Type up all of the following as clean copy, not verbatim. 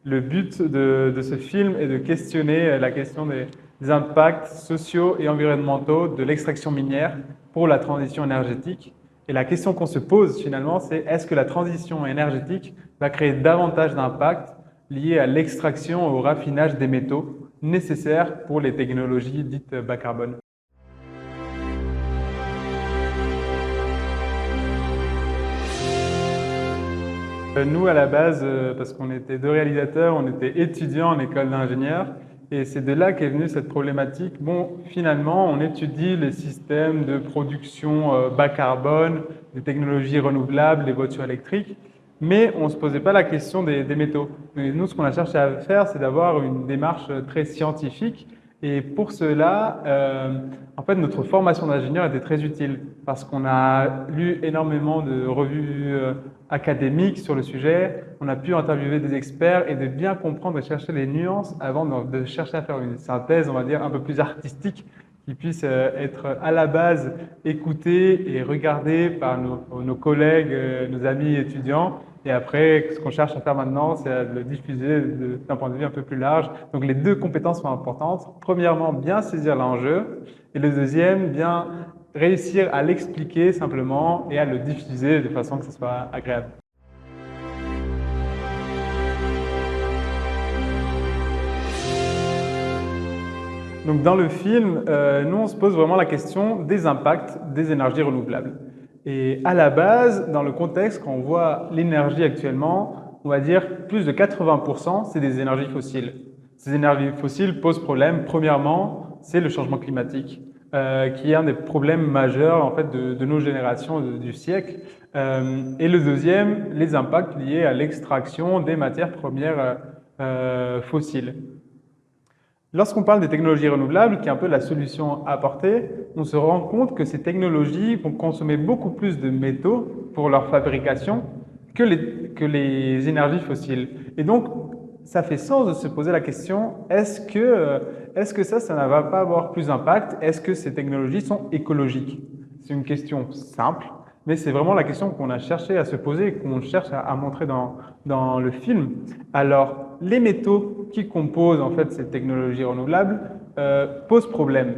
Le but de ce film est de questionner la question des impacts sociaux et environnementaux de l'extraction minière pour la transition énergétique. Et la question qu'on se pose finalement, c'est est-ce que la transition énergétique va créer davantage d'impacts liés à l'extraction et au raffinage des métaux nécessaires pour les technologies dites bas carbone? Nous, à la base, parce qu'on était deux réalisateurs, on était étudiants en école d'ingénieur, et c'est de là qu'est venue cette problématique. Bon, finalement, on étudie les systèmes de production bas carbone, des technologies renouvelables, les voitures électriques, mais on ne se posait pas la question des métaux. Et nous, ce qu'on a cherché à faire, c'est d'avoir une démarche très scientifique. Et pour cela, en fait, notre formation d'ingénieur était très utile parce qu'on a lu énormément de revues académiques sur le sujet. On a pu interviewer des experts et de bien comprendre et chercher les nuances avant de chercher à faire une synthèse, on va dire, un peu plus artistique qui puisse être à la base écoutée et regardée par nos collègues, nos amis étudiants. Et après, ce qu'on cherche à faire maintenant, c'est de le diffuser d'un point de vue un peu plus large. Donc, les deux compétences sont importantes. Premièrement, bien saisir l'enjeu. Et le deuxième, bien réussir à l'expliquer simplement et à le diffuser de façon que ce soit agréable. Donc, dans le film, nous, on se pose vraiment la question des impacts des énergies renouvelables. Et à la base, dans le contexte, quand on voit l'énergie actuellement, on va dire plus de 80%, c'est des énergies fossiles. Ces énergies fossiles posent problème. Premièrement, c'est le changement climatique, qui est un des problèmes majeurs en fait, de nos générations du siècle. Et le deuxième, les impacts liés à l'extraction des matières premières fossiles. Lorsqu'on parle des technologies renouvelables, qui est un peu la solution à apporter, on se rend compte que ces technologies vont consommer beaucoup plus de métaux pour leur fabrication que les énergies fossiles. Et donc, ça fait sens de se poser la question, est-ce que ça ne va pas avoir plus d'impact? Est-ce que ces technologies sont écologiques? C'est une question simple, mais c'est vraiment la question qu'on a cherché à se poser et qu'on cherche à montrer dans le film. Alors, les métaux qui composent en fait ces technologies renouvelables posent problème.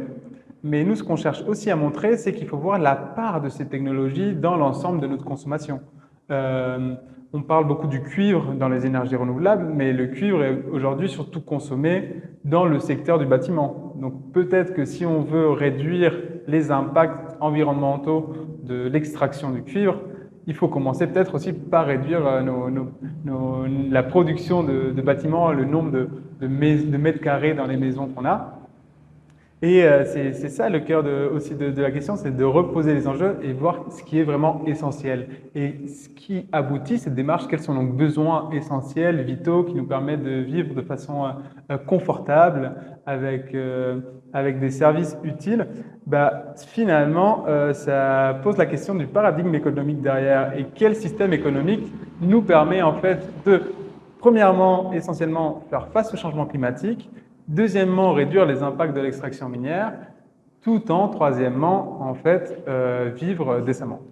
Mais nous, ce qu'on cherche aussi à montrer, c'est qu'il faut voir la part de ces technologies dans l'ensemble de notre consommation. On parle beaucoup du cuivre dans les énergies renouvelables, mais le cuivre est aujourd'hui surtout consommé dans le secteur du bâtiment. Donc peut-être que si on veut réduire les impacts environnementaux de l'extraction du cuivre, il faut commencer peut-être aussi par réduire la production de bâtiments, le nombre de mètres carrés dans les maisons qu'on a. Et c'est ça le cœur aussi de la question, c'est de reposer les enjeux et voir ce qui est vraiment essentiel. Et ce qui aboutit, cette démarche, quels sont nos besoins essentiels, vitaux, qui nous permettent de vivre de façon confortable, avec des services utiles. Bah, finalement, ça pose la question du paradigme économique derrière et quel système économique nous permet en fait de, premièrement, essentiellement, faire face au changement climatique. Deuxièmement, réduire les impacts de l'extraction minière, tout en, troisièmement, en fait, vivre décemment.